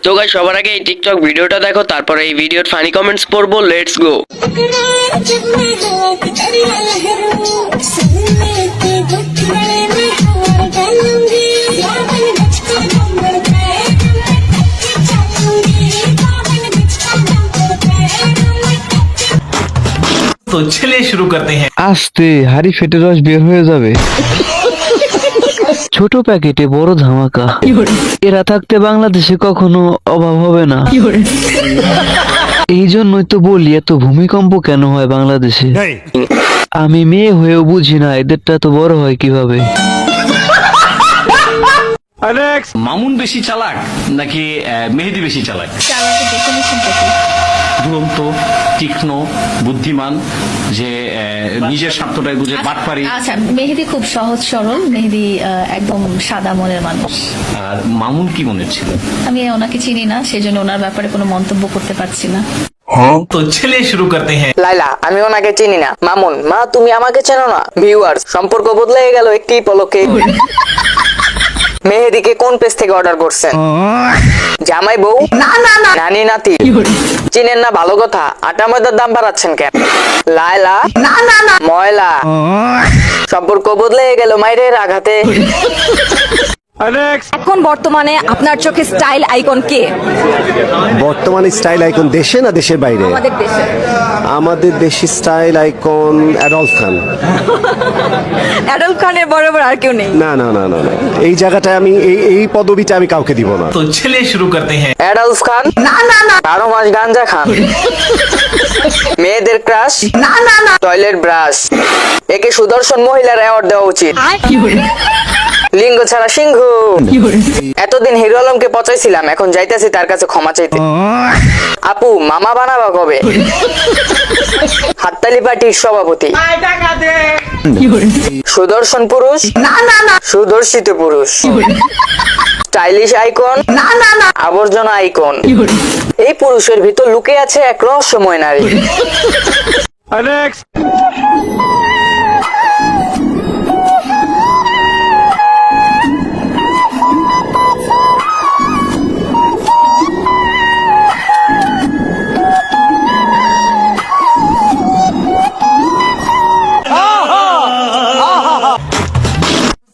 তো গাইস সবার আগে এই টিকটক ভিডিওটা দেখো, তারপরে এই ভিডিওর ফানি কমেন্টস পড়বো। Let's go. तो चलिए शुरू करते हैं। আস্তে হাড়ি ফেটে রস বের হয়ে যাবে। ছোট প্যাকেটে বড় ধামাকা, এরা থাকতে বাংলাদেশে কখনো অভাব হবে না। এই জন্যই তো বলি এত ভূমিকম্প কেন হয় বাংলাদেশে। আমি মেয়ে হয়েও বুঝি না এদেরটা তো বড় হয় কিভাবে। মামুন বেশি চালাক নাকি মেহেদি বেশি চালাক? দুরন্ত, তীক্ষ্ণ, বুদ্ধিমান, যে নিজের স্বার্থটাই বুঝে বাটপারি। আচ্ছা, মেহেদি খুব সহজ সরল, মেহেদি একদম সাদা মনের মানুষ। আর মামুন কি মনে ছিল? আমি ওনাকে চিনি না, সেজন্য ওনার ব্যাপারে কোনো মন্তব্য করতে পারছি না। তো চলিয়ে শুরু করতে हैं। লাইলা, আমি ওনাকে চিনি না। মামুন, মা তুমি আমাকে চেনো না? ভিউয়ার্স, সম্পর্ক বদলে গেল একটি পলকে। মেহেদিকে কোন পেজ থেকে অর্ডার করছেন? জামাই বউ? নানি নাতি? চিনেন না, ভালো কথা। আটা ময়দার দাম বাড়াচ্ছেন কেন? লায়লা? ময়লা? সম্পর্ক বদলে গেল মাইরের আঘাতে। এখন বর্তমানে আপনার চোখে স্টাইল আইকন কে? বর্তমানে স্টাইল আইকন দেশে না দেশের বাইরে? আমাদের দেশে। আমাদের দেশি স্টাইল আইকন অ্যাডলফ খান। অ্যাডলফ খানের বরাবর আর কেউ নেই। না না না না না, এই জায়গাটা আমি এই পদবিটা আমি কাউকে দিব না। তো চলিয়ে শুরু করতে हैं। অ্যাডলফ খান? 12 মাস গাঞ্জা খান। মেয়েদের ক্রাশ? Toilet brush. একে সুদর্শন মহিলার অ্যাওয়ার্ড দেওয়া উচিত। লিঙ্গ ছাড়া সিংহ। এতদিন হিরো আলমকে পচাইছিলাম, এখন যাইতেছি তার কাছে ক্ষমা চাইতে। আপু, মামা বানাবা কবে? হাততালি পার্টির সভাপতি। সুদর্শন পুরুষ? সুদর্শিত পুরুষ। Stylish icon? আবর্জনা আইকন। এই পুরুষের ভিতর লুকে আছে এক রহস্যময় নারী।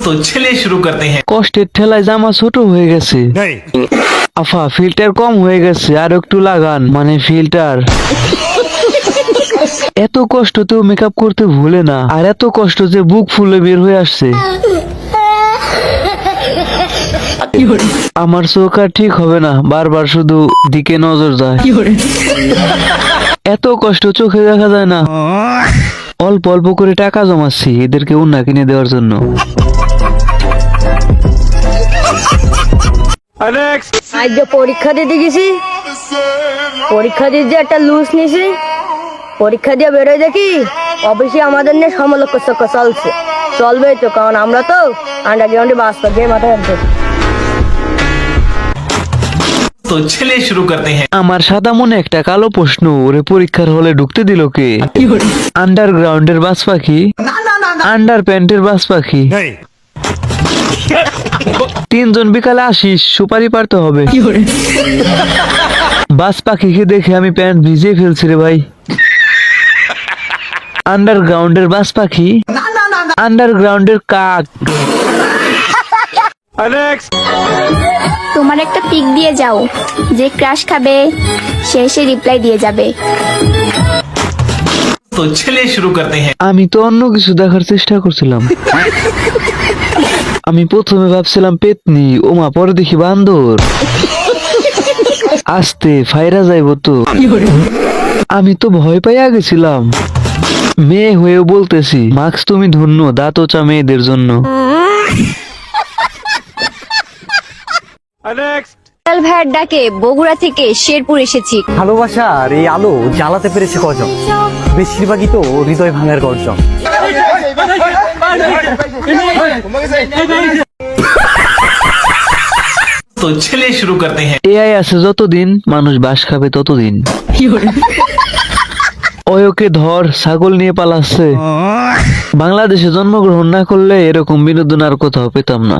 তো চলিয়ে শুরু করতে हैं। কষ্টের ঠেলায় জামা ছোট হয়ে গেছে। আফা, ফিল্টার কম হয়ে গেছে, আর একটু লাগান, মানে ফিল্টার। এত কষ্টতেও মেকআপ করতে ভুলে না, আর এত কষ্ট যে বুক ফুলে বের হয়ে আসছে। আমার চোখ আর ঠিক হবে না, বারবার শুধু দিকে নজর যায়। এত কষ্ট চোখে দেখা যায় না। অল্প অল্প করে টাকা জমাচ্ছি এদেরকে উন্না কিনে দেওয়ার জন্য। আজ যে পরীক্ষা দিতে গেছি, পরীক্ষা দিতে একটা লুজ নিছি, পরীক্ষা দিয়ে বেরোয় দেখি অফিসে আমাদের নিয়ে সমালোচনা চলছে। চলবেই তো, কারণ আমরা তো আন্ডারগ্রাউন্ডে বাস্তব গিয়ে মাথায় রাখবো। তো চলিয়ে শুরু করতে हैं। আমার সাদা মনে একটা কালো প্রশ্ন, ওরে পরীক্ষার হলে ঢুকতে দিল কে? আন্ডারগ্রাউন্ডের বাস পাখি? আন্ডার প্যান্টের বাস পাখি? 3 জন বিকালে আসিস, সুপারি পারতে হবে। বাস পাখিকে দেখে আমি প্যান্ট ভিজিয়ে ফেলছি রে ভাই। আন্ডারগ্রাউন্ডের বাস পাখি? আন্ডারগ্রাউন্ডের কাক। তোমার একটা পিক দিয়ে যাও, যে ক্রাশ খাবে সে এসে রিপ্লাই দিয়ে যাবে। তো চলিয়ে শুরু করতে हैं। আমি তো অন্য কিছু দেখার চেষ্টা করছিলাম। আমি প্রথমে ভাবছিলাম পেতনি, ওমা পরে দেখি বান্দর। আস্তে ফাইরা যাইব তো। আমি তো ভয় পাইয়া গেছিলাম। মেয়ে হয়েও বলতেছি, মার্কস তুমি ধন্য, দাঁত চা মেয়েদের জন্য। ভাইয়ের ডাকে বগুড়া থেকে শেরপুর এসেছি। ভালোবাসার এই আলো জ্বালাতে পেরেছে কজন, বেশিরভাগই তো হৃদয় ভাঙার গর্জন। তো চলিয়ে শুরু করতে हैं। এআই আছে যতদিন, মানুষ বাস খাবে ততদিন। ওকে ধর, ছাগল নিয়ে পালাচ্ছে। বাংলাদেশে জন্মগ্রহণ না করলে এরকম বিনোদন আর কোথাও পেতাম না।